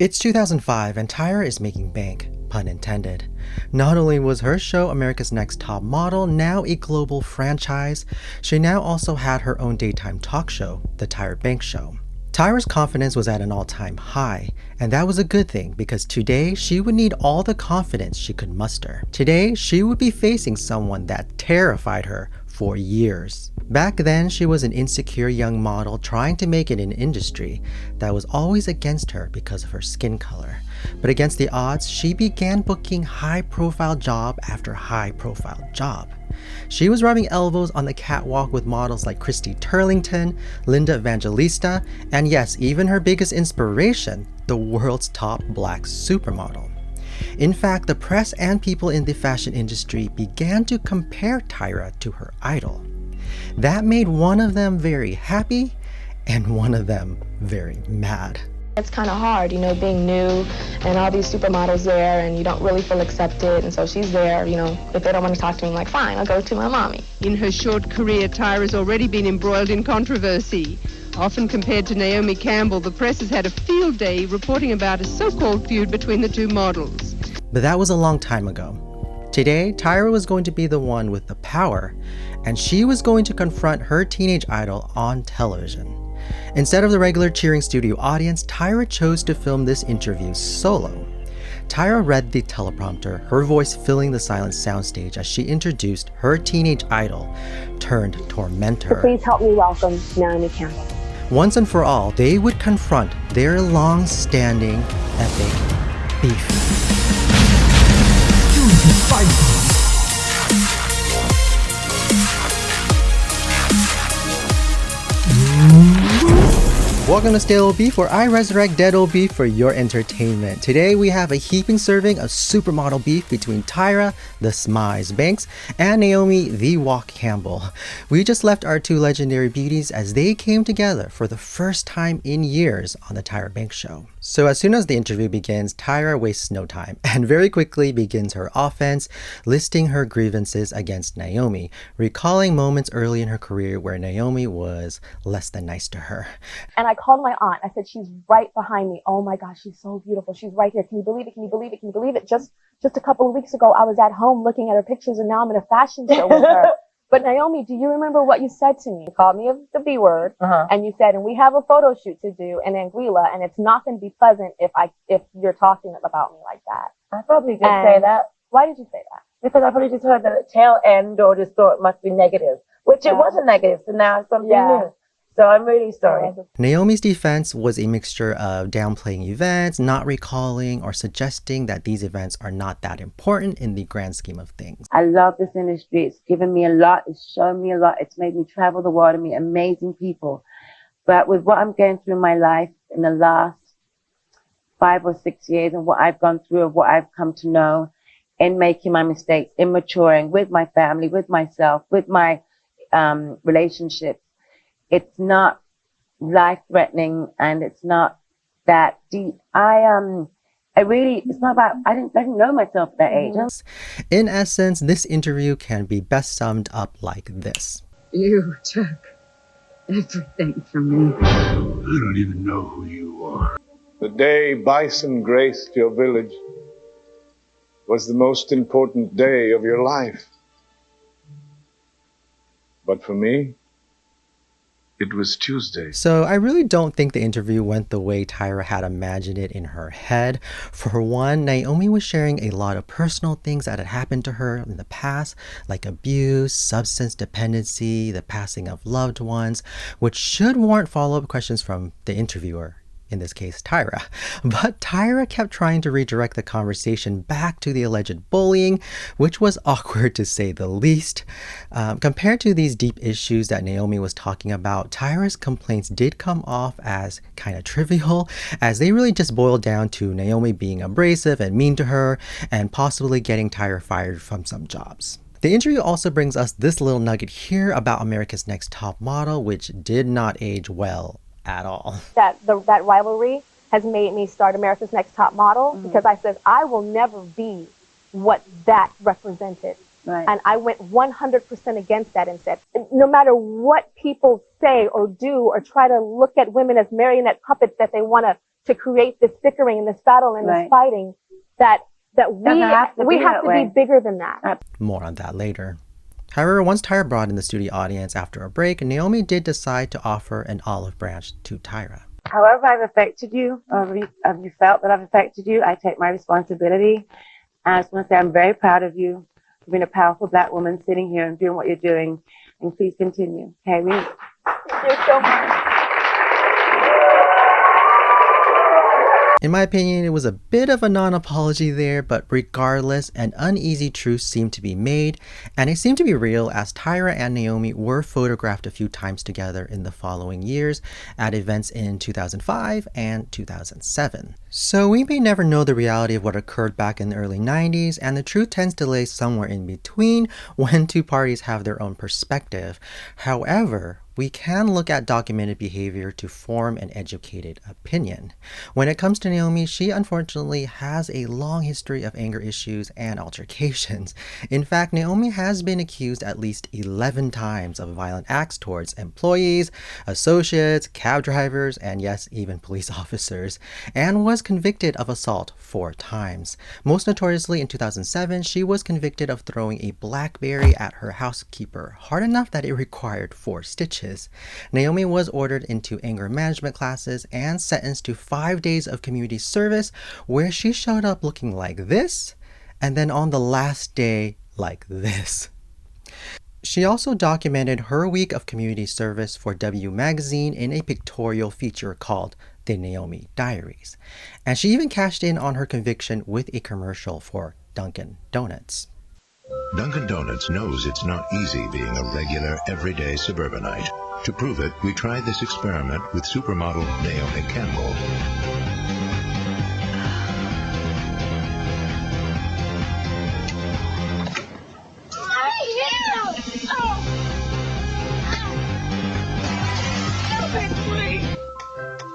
It's 2005 and Tyra is making bank, pun intended. Not only was her show America's Next Top Model now a global franchise, she now also had her own daytime talk show, The Tyra Banks Show. Tyra's confidence was at an all-time high, and that was a good thing because today she would need all the confidence she could muster. Today, she would be facing someone that terrified her for years. Back then, she was an insecure young model trying to make it in an industry that was always against her because of her skin color. But against the odds, she began booking high-profile job after high-profile job. She was rubbing elbows on the catwalk with models like Christy Turlington, Linda Evangelista, and yes, even her biggest inspiration, the world's top black supermodel. In fact, the press and people in the fashion industry began to compare Tyra to her idol. That made one of them very happy and one of them very mad. It's kind of hard, being new and all these supermodels there and you don't really feel accepted. And so she's there, if they don't want to talk to me, I'm like, fine, I'll go to my mommy. In her short career, Tyra's already been embroiled in controversy. Often compared to Naomi Campbell, the press has had a field day reporting about a so-called feud between the two models. But that was a long time ago. Today, Tyra was going to be the one with the power, and she was going to confront her teenage idol on television. Instead of the regular cheering studio audience, Tyra chose to film this interview solo. Tyra read the teleprompter, her voice filling the silent soundstage as she introduced her teenage idol turned tormentor. So please help me welcome Naomi Campbell. Once and for all, they would confront their long-standing epic beef. Welcome to Stale Old Beef, where I resurrect dead old beef for your entertainment. Today we have a heaping serving of supermodel beef between Tyra, the Smize Banks, and Naomi, the Walk Campbell. We just left our two legendary beauties as they came together for the first time in years on the Tyra Banks Show. So as soon as the interview begins, Tyra wastes no time and very quickly begins her offense, listing her grievances against Naomi, recalling moments early in her career where Naomi was less than nice to her. And I called my aunt. I said, she's right behind me. Oh my gosh, she's so beautiful. She's right here. Can you believe it? Can you believe it? Can you believe it? Just a couple of weeks ago, I was at home looking at her pictures and now I'm in a fashion show with her. But Naomi, do you remember what you said to me? You called me the B word, and you said, and we have a photo shoot to do in Anguilla, and it's not going to be pleasant if you're talking about me like that. I probably did say that. Why did you say that? Because I probably just heard the tail end or just thought it must be negative, which it wasn't negative, so now it's something new. So I'm really sorry. Naomi's defense was a mixture of downplaying events, not recalling, or suggesting that these events are not that important in the grand scheme of things. I love this industry. It's given me a lot. It's shown me a lot. It's made me travel the world and meet amazing people. But with what I'm going through in my life in the last 5 or 6 years and what I've gone through and what I've come to know in making my mistakes, in maturing with my family, with myself, with my relationships, it's not life-threatening and it's not that deep. It's not about, I didn't know myself at that age. In essence, this interview can be best summed up like this. You took everything from me. I don't even know who you are. The day bison graced your village was the most important day of your life. But for me, it was Tuesday. So I really don't think the interview went the way Tyra had imagined it in her head. For one, Naomi was sharing a lot of personal things that had happened to her in the past, like abuse, substance dependency, the passing of loved ones, which should warrant follow-up questions from the interviewer. In this case, Tyra. But Tyra kept trying to redirect the conversation back to the alleged bullying, which was awkward to say the least. Compared to these deep issues that Naomi was talking about, Tyra's complaints did come off as kind of trivial, as they really just boiled down to Naomi being abrasive and mean to her, and possibly getting Tyra fired from some jobs. The interview also brings us this little nugget here about America's Next Top Model, which did not age well at all. That rivalry has made me start America's Next Top Model because I said I will never be what that represented. Right. And I went 100% against that and said, no matter what people say or do or try to look at women as marionette puppets that they want to create this bickering and this battle and this fighting that we have to be bigger than that. More on that later. However, once Tyra brought in the studio audience after a break, Naomi did decide to offer an olive branch to Tyra. However I've affected you, or have you felt that I've affected you, I take my responsibility. And I just want to say I'm very proud of you for being a powerful Black woman sitting here and doing what you're doing. And please continue. Okay, Thank you so much. In my opinion, it was a bit of a non-apology there, but regardless, an uneasy truce seemed to be made, and it seemed to be real as Tyra and Naomi were photographed a few times together in the following years at events in 2005 and 2007. So we may never know the reality of what occurred back in the early 90s, and the truth tends to lay somewhere in between when two parties have their own perspective. However, we can look at documented behavior to form an educated opinion. When it comes to Naomi, she unfortunately has a long history of anger issues and altercations. In fact, Naomi has been accused at least 11 times of violent acts towards employees, associates, cab drivers, and yes, even police officers, and was convicted of assault 4 times. Most notoriously, in 2007, she was convicted of throwing a BlackBerry at her housekeeper, hard enough that it required 4 stitches. Naomi was ordered into anger management classes and sentenced to 5 days of community service, where she showed up looking like this, and then on the last day, like this. She also documented her week of community service for W Magazine in a pictorial feature called The Naomi Diaries. And she even cashed in on her conviction with a commercial for Dunkin' Donuts. Dunkin' Donuts knows it's not easy being a regular, everyday suburbanite. To prove it, we tried this experiment with supermodel Naomi Campbell.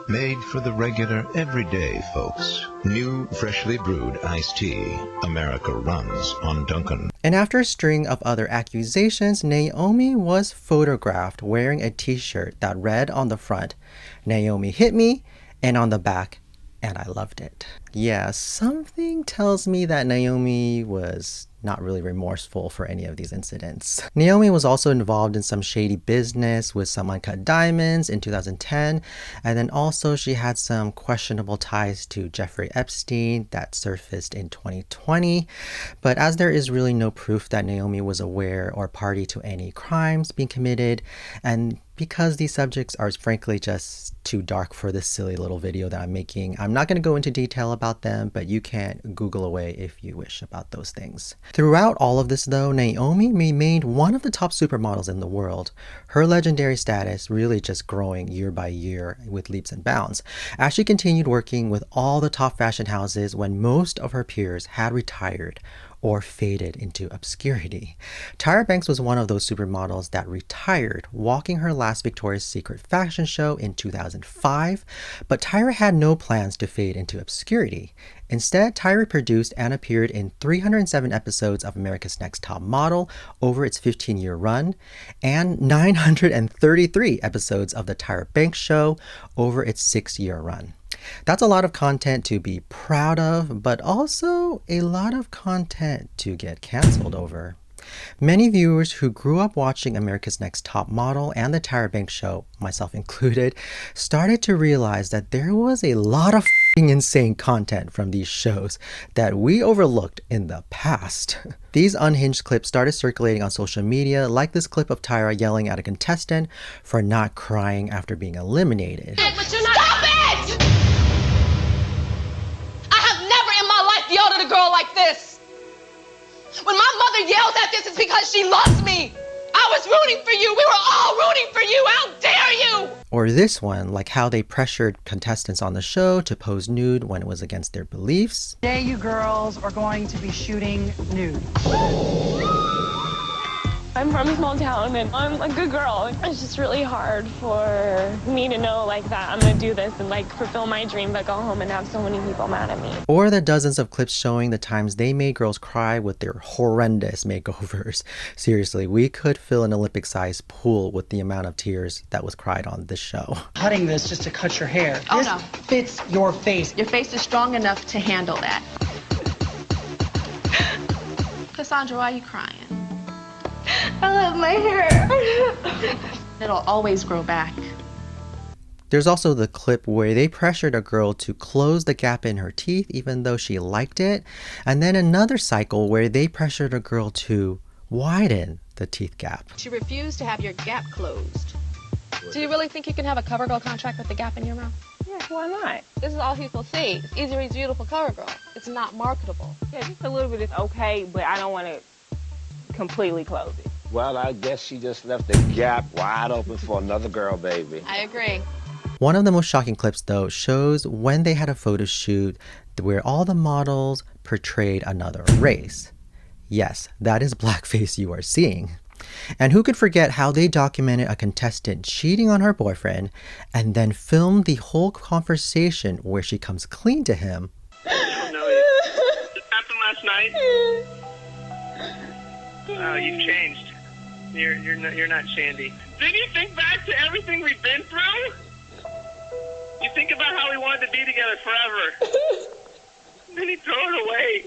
Made for the regular, everyday folks. New, freshly brewed iced tea. America runs on Dunkin'. And after a string of other accusations, Naomi was photographed wearing a t-shirt that read on the front, "Naomi hit me," and on the back, "and I loved it." Yeah, something tells me that Naomi was not really remorseful for any of these incidents. Naomi was also involved in some shady business with some uncut diamonds in 2010, and then also she had some questionable ties to Jeffrey Epstein that surfaced in 2020. But as there is really no proof that Naomi was aware or party to any crimes being committed, and because these subjects are frankly just too dark for this silly little video that I'm making, I'm not going to go into detail about them, but you can Google away if you wish about those things. Throughout all of this though, Naomi remained one of the top supermodels in the world, her legendary status really just growing year by year with leaps and bounds, as she continued working with all the top fashion houses when most of her peers had retired or faded into obscurity. Tyra Banks was one of those supermodels that retired, walking her last Victoria's Secret fashion show in 2005, but Tyra had no plans to fade into obscurity. Instead, Tyra produced and appeared in 307 episodes of America's Next Top Model over its 15-year run, and 933 episodes of The Tyra Banks Show over its 6-year run. That's a lot of content to be proud of, but also a lot of content to get canceled over. Many viewers who grew up watching America's Next Top Model and The Tyra Banks Show, myself included, started to realize that there was a lot of insane content from these shows that we overlooked in the past. These unhinged clips started circulating on social media, like this clip of Tyra yelling at a contestant for not crying after being eliminated. But you're not. Stop it! I have never in my life yelled at a girl like this. When my mother yells at this, it's because she loves me. I was rooting for you. We were all rooting for you. How dare you? Or this one, like how they pressured contestants on the show to pose nude when it was against their beliefs. Today you girls are going to be shooting nude. I'm from a small town and I'm a good girl. It's just really hard for me to know like that I'm gonna do this and like fulfill my dream but go home and have so many people mad at me. Or the dozens of clips showing the times they made girls cry with their horrendous makeovers. Seriously, we could fill an Olympic-sized pool with the amount of tears that was cried on this show. Cutting this just to cut your hair. Oh, this no. fits your face. Your face is strong enough to handle that. Cassandra, why are you crying? I love my hair. It'll always grow back. There's also the clip where they pressured a girl to close the gap in her teeth even though she liked it. And then another cycle where they pressured a girl to widen the teeth gap. She refused to have your gap closed. Do you really think you can have a CoverGirl contract with the gap in your mouth? Yeah, why not? This is all people see. It's Easy Read's beautiful CoverGirl. It's not marketable. Yeah, just a little bit is okay, but I don't want to completely close it. Well, I guess she just left the gap wide open for another girl, baby. I agree. One of the most shocking clips, though, shows when they had a photo shoot where all the models portrayed another race. Yes, that is blackface you are seeing. And who could forget how they documented a contestant cheating on her boyfriend and then filmed the whole conversation where she comes clean to him. I don't know you. This happened last night. You've changed. You're not Shandy. Didn't you think back to everything we've been through? You think about how we wanted to be together forever. Then you throw it away.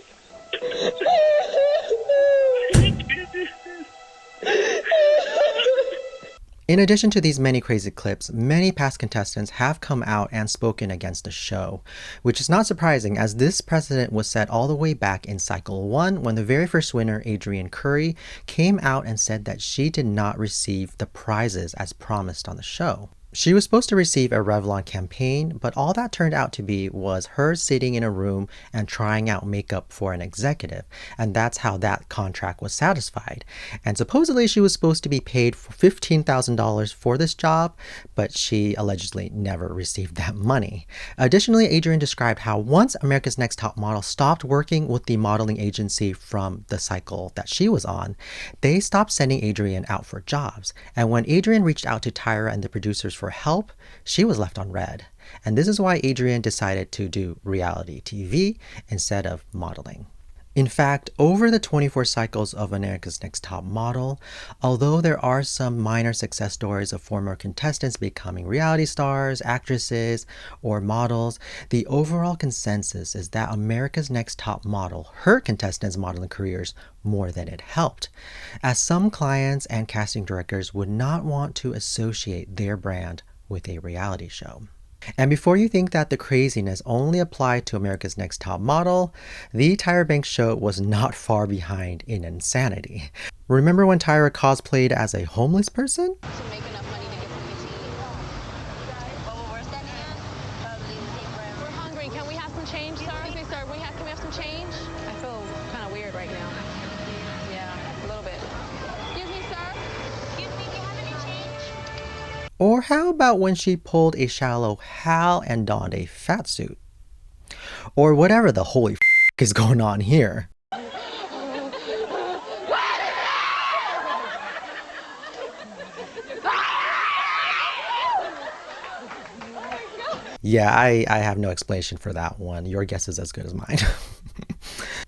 In addition to these many crazy clips, many past contestants have come out and spoken against the show, which is not surprising as this precedent was set all the way back in cycle 1 when the very first winner, Adrienne Curry, came out and said that she did not receive the prizes as promised on the show. She was supposed to receive a Revlon campaign, but all that turned out to be was her sitting in a room and trying out makeup for an executive, and that's how that contract was satisfied. And supposedly she was supposed to be paid for $15,000 for this job, but she allegedly never received that money. Additionally, Adrienne described how once America's Next Top Model stopped working with the modeling agency from the cycle that she was on, they stopped sending Adrienne out for jobs. And when Adrienne reached out to Tyra and the producers for help, she was left on red. And this is why Adrienne decided to do reality TV instead of modeling. In fact, over the 24 cycles of America's Next Top Model, although there are some minor success stories of former contestants becoming reality stars, actresses, or models, the overall consensus is that America's Next Top Model hurt contestants' modeling careers more than it helped, as some clients and casting directors would not want to associate their brand with a reality show. And before you think that the craziness only applied to America's Next Top Model, the Tyra Banks Show was not far behind in insanity. Remember when Tyra cosplayed as a homeless person? We're hungry. Can we have some change, sir? Excuse me, sir. Can we have some change? I feel kind of weird right now. Yeah, a little bit. Excuse me, sir. Excuse me, do you have any change? Or how about when she pulled a shallow Hal and donned a fat suit? Or whatever the holy is going on here. Yeah, I have no explanation for that one. Your guess is as good as mine.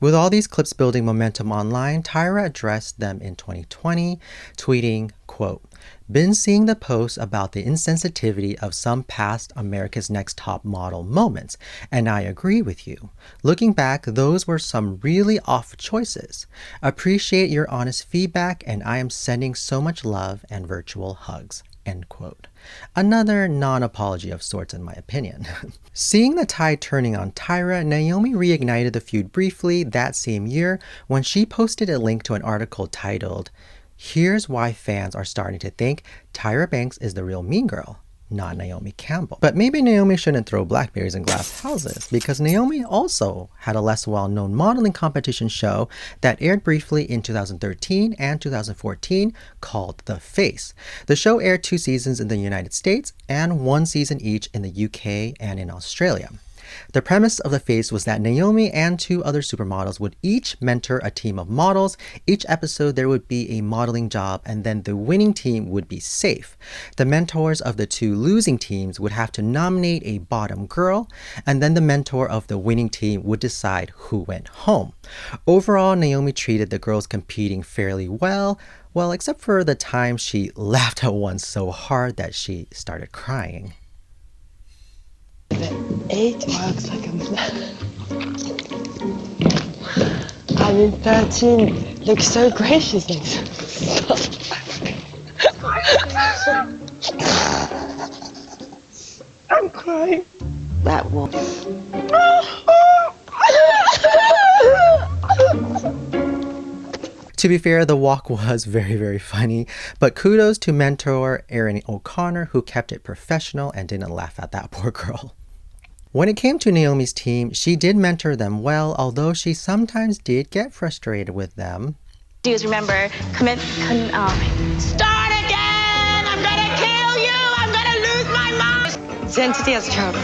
With all these clips building momentum online, Tyra addressed them in 2020, tweeting, quote, "Been seeing the posts about the insensitivity of some past America's Next Top Model moments, and I agree with you. Looking back, those were some really off choices. Appreciate your honest feedback, and I am sending so much love and virtual hugs." End quote. Another non-apology of sorts in my opinion. Seeing the tide turning on Tyra, Naomi reignited the feud briefly that same year when she posted a link to an article titled, "Here's Why Fans Are Starting to Think Tyra Banks is the Real Mean Girl, Not Naomi Campbell." But maybe Naomi shouldn't throw blackberries in glass houses, because Naomi also had a less well-known modeling competition show that aired briefly in 2013 and 2014 called The Face. The show aired 2 seasons in the United States and 1 season each in the UK and in Australia. The premise of The Face was that Naomi and 2 other supermodels would each mentor a team of models. Each episode there would be a modeling job, and then the winning team would be safe. The mentors of the 2 losing teams would have to nominate a bottom girl, and then the mentor of the winning team would decide who went home. Overall, Naomi treated the girls competing fairly well, except for the time she laughed at one so hard that she started crying. 8 works like a man. I mean, 13 looks so gracious. I'm crying. That one. To be fair, the walk was very, very funny, but kudos to mentor Erin O'Connor, who kept it professional and didn't laugh at that poor girl. When it came to Naomi's team, she did mentor them well, although she sometimes did get frustrated with them. Do you remember, start again! I'm gonna kill you! I'm gonna lose my mind! Identitetskramp.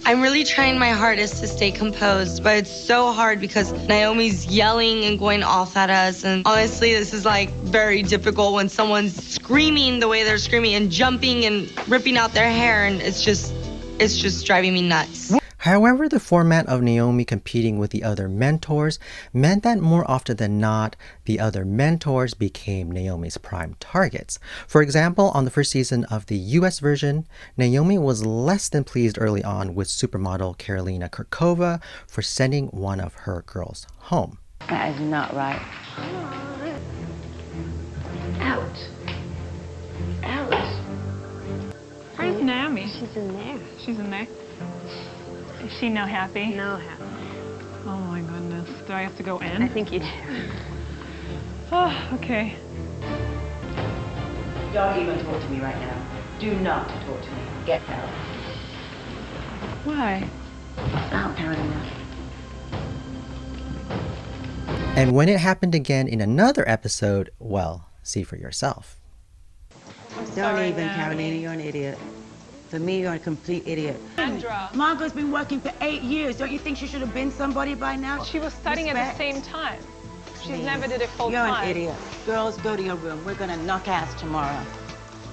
I'm really trying my hardest to stay composed, but it's so hard because Naomi's yelling and going off at us. And honestly, this is like very difficult when someone's screaming the way they're screaming and jumping and ripping out their hair, and it's just driving me nuts. However, the format of Naomi competing with the other mentors meant that more often than not, the other mentors became Naomi's prime targets. For example, on the first season of the US version, Naomi was less than pleased early on with supermodel Karolina Kurkova for sending one of her girls home. That is not right. Ouch. Ouch. Where's Naomi? She's in there. She's in there. Is she no happy? No happy. Oh my goodness. Do I have to go in? I think you do. Oh, okay. Don't even talk to me right now. Do not talk to me. Get out. Why? Out, Carolina. And when it happened again in another episode, well, see for yourself. Don't even, Carolina. You're an idiot. For me, you're a complete idiot. Sandra. Margot's been working for 8 years. Don't you think she should have been somebody by now? She was studying at the same time. She's never did it full You're time. an idiot. Girls, go to your room. We're gonna knock ass tomorrow.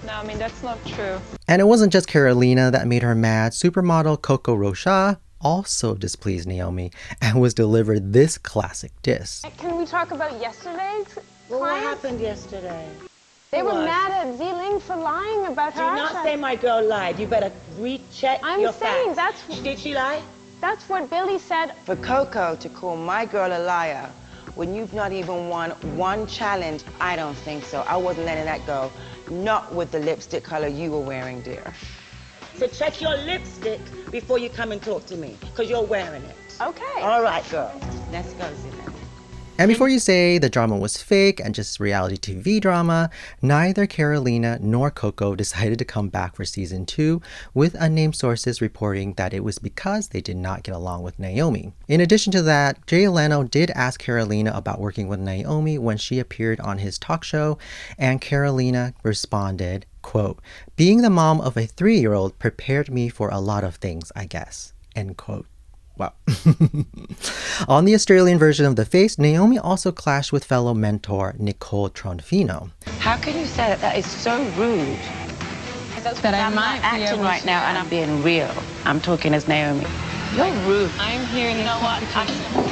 No, I mean, that's not true. And it wasn't just Karolina that made her mad. Supermodel Coco Rocha also displeased Naomi and was delivered this classic diss. Can we talk about yesterday's Well, what client? happened yesterday? They were mad at Ziling for lying about her. Do not say my girl lied. You better recheck your saying facts. Did she lie? That's what Billy said. For Coco to call my girl a liar when you've not even won one challenge, I don't think so. I wasn't letting that go. Not with the lipstick color you were wearing, dear. So check your lipstick before you come and talk to me, because you're wearing it. Okay. All right, girl. Let's go, Zilin. And before you say the drama was fake and just reality TV drama, neither Karolina nor Coco decided to come back for season 2, with unnamed sources reporting that it was because they did not get along with Naomi. In addition to that, Jay Leno did ask Karolina about working with Naomi when she appeared on his talk show, and Karolina responded, quote, "Being the mom of a 3-year-old prepared me for a lot of things, I guess," end quote. Wow. On the Australian version of The Face, Naomi also clashed with fellow mentor Nicole Tronfino. How can you say that? That is so rude. But I'm not acting right now, and I'm being real. I'm talking as Naomi. You're rude. I'm here in the competition.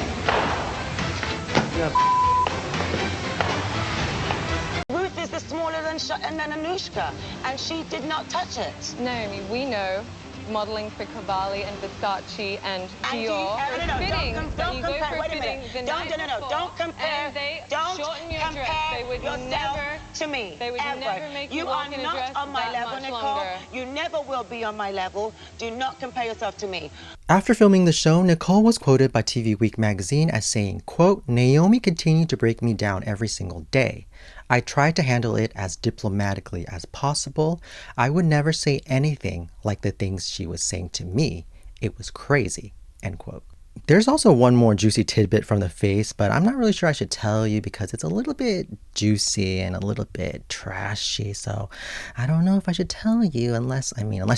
Ruth is the smaller than Anushka, and she did not touch it. Naomi, we know modeling for Cavalli and Versace and Dior for fittings. Don't compare. Wait a minute. Don't compare. And they don't shorten your compare dress. They would yourself never to me. They would ever. never make you You walk are in a not dress on my that level, much Nicole. longer. You never will be on my level. Do not compare yourself to me. After filming the show, Nicole was quoted by TV Week magazine as saying, quote, "Naomi continued to break me down every single day. I tried to handle it as diplomatically as possible. I would never say anything like the things she was saying to me. It was crazy," end quote. There's also one more juicy tidbit from the face, but I'm not really sure I should tell you because it's a little bit juicy and a little bit trashy. So I don't know if I should tell you unless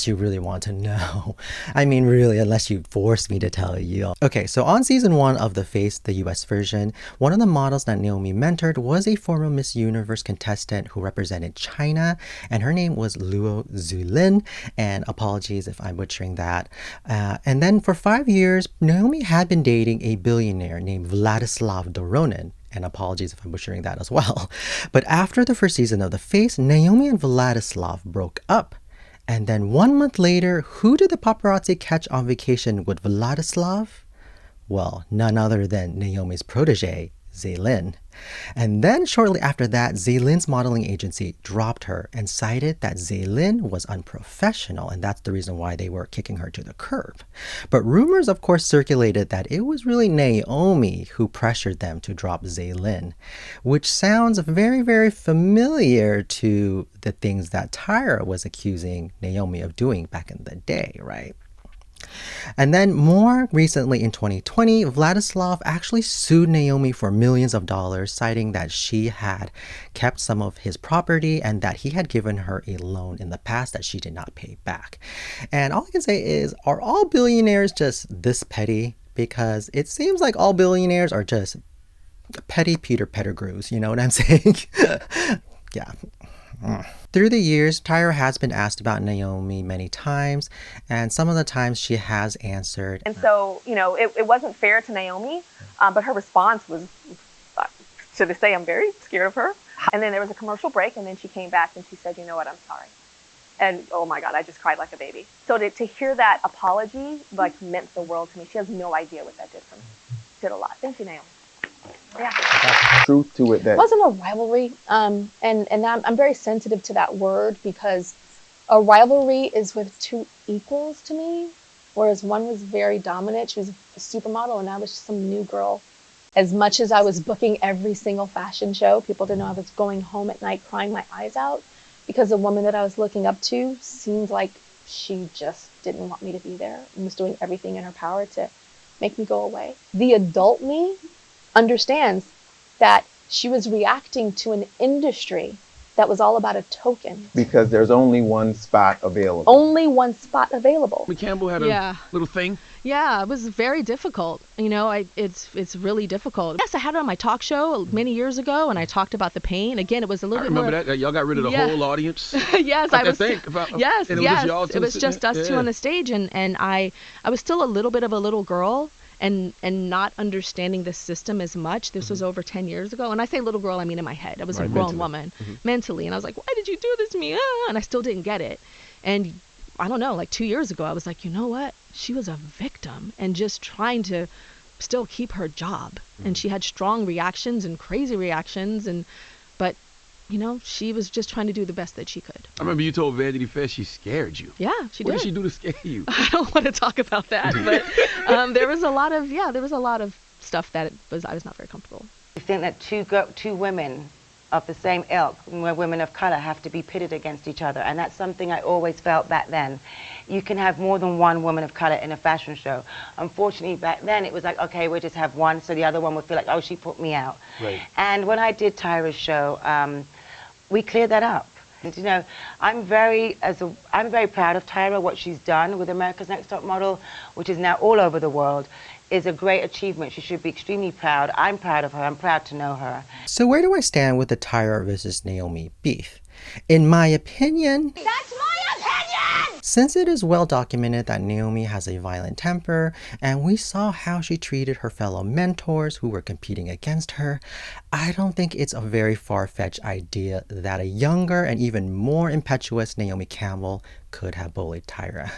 you really want to know. Really, unless you force me to tell you. Okay, so on season 1 of The Face, the US version, one of the models that Naomi mentored was a former Miss Universe contestant who represented China, and her name was Luo Zulin, and apologies if I'm butchering that. And then for 5 years, Naomi had been dating a billionaire named Vladislav Doronin, and apologies if I'm butchering that as well. But after the first season of The Face, Naomi and Vladislav broke up. And then 1 month later, who did the paparazzi catch on vacation with Vladislav? Well, none other than Naomi's protege, Zaylin. And then shortly after that, Zaylin's modeling agency dropped her and cited that Zaylin was unprofessional, and that's the reason why they were kicking her to the curb. But rumors, of course, circulated that it was really Naomi who pressured them to drop Zaylin, which sounds very, very familiar to the things that Tyra was accusing Naomi of doing back in the day, right? And then more recently in 2020, Vladislav actually sued Naomi for millions of dollars, citing that she had kept some of his property and that he had given her a loan in the past that she did not pay back. And all I can say is, are all billionaires just this petty? Because it seems like all billionaires are just petty Peter Pettigrews, you know what I'm saying? Yeah. Through the years, Tyra has been asked about Naomi many times, and some of the times she has answered. And so, it wasn't fair to Naomi, but her response was, should I say, I'm very scared of her. And then there was a commercial break, and then she came back and she said, you know what, I'm sorry. And oh my God, I just cried like a baby. So to hear that apology, meant the world to me. She has no idea what that did for me. Did a lot. Thank you, Naomi. Yeah. Truth to it. That it wasn't a rivalry, and I'm very sensitive to that word, because a rivalry is with two equals to me, whereas one was very dominant. She was a supermodel, and I was just some new girl. As much as I was booking every single fashion show, people didn't know I was going home at night crying my eyes out because the woman that I was looking up to seemed like she just didn't want me to be there and was doing everything in her power to make me go away. The adult me understands that she was reacting to an industry that was all about a token. Because there's only one spot available. Only one spot available. Naomi Campbell had a little thing. Yeah, it was very difficult. It's really difficult. Yes, I had it on my talk show many years ago, and I talked about the pain. Again, it was a little bit more. I remember that. Y'all got rid of the whole audience. Yes, it was just us two on the stage, and I was still a little bit of a little girl. And not understanding the system as much. This was over 10 years ago. And I say little girl, I mean in my head. I was a grown woman, mentally. And I was like, why did you do this to me? And I still didn't get it. And I don't know, 2 years ago, I was like, you know what? She was a victim and just trying to still keep her job. And she had strong reactions and crazy reactions. But she was just trying to do the best that she could. I remember you told Vanity Fair she scared you. Yeah, she did. What did she do to scare you? I don't want to talk about that, but there was a lot of stuff that I was not very comfortable. I think that two women of the same ilk, women of color, have to be pitted against each other, and that's something I always felt back then. You can have more than one woman of color in a fashion show. Unfortunately, back then it was like, okay, we'll just have one, so the other one would feel like, oh, she put me out. Right. And when I did Tyra's show, we cleared that up. And, I'm very proud of Tyra. What she's done with America's Next Top Model, which is now all over the world, is a great achievement. She should be extremely proud. I'm proud of her. I'm proud to know her. So where do I stand with the Tyra versus Naomi beef? In my opinion, That's my opinion! Since it is well documented that Naomi has a violent temper, and we saw how she treated her fellow mentors who were competing against her, I don't think it's a very far-fetched idea that a younger and even more impetuous Naomi Campbell could have bullied Tyra.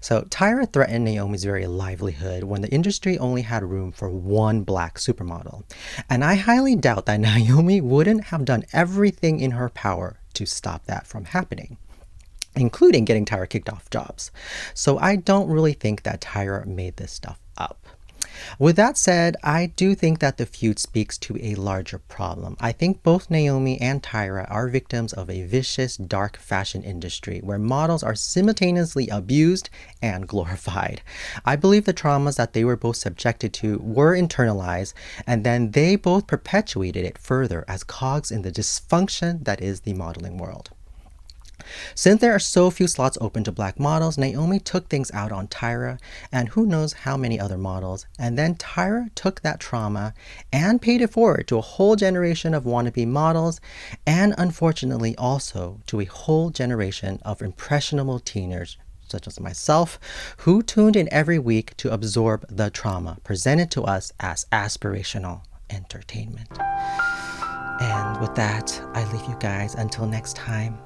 So Tyra threatened Naomi's very livelihood when the industry only had room for one black supermodel. And I highly doubt that Naomi wouldn't have done everything in her power to stop that from happening, including getting Tyra kicked off jobs. So I don't really think that Tyra made this stuff up. With that said, I do think that the feud speaks to a larger problem. I think both Naomi and Tyra are victims of a vicious, dark fashion industry where models are simultaneously abused and glorified. I believe the traumas that they were both subjected to were internalized, and then they both perpetuated it further as cogs in the dysfunction that is the modeling world. Since there are so few slots open to black models, Naomi took things out on Tyra and who knows how many other models, and then Tyra took that trauma and paid it forward to a whole generation of wannabe models, and unfortunately also to a whole generation of impressionable teenagers such as myself, who tuned in every week to absorb the trauma presented to us as aspirational entertainment. And with that, I leave you guys until next time.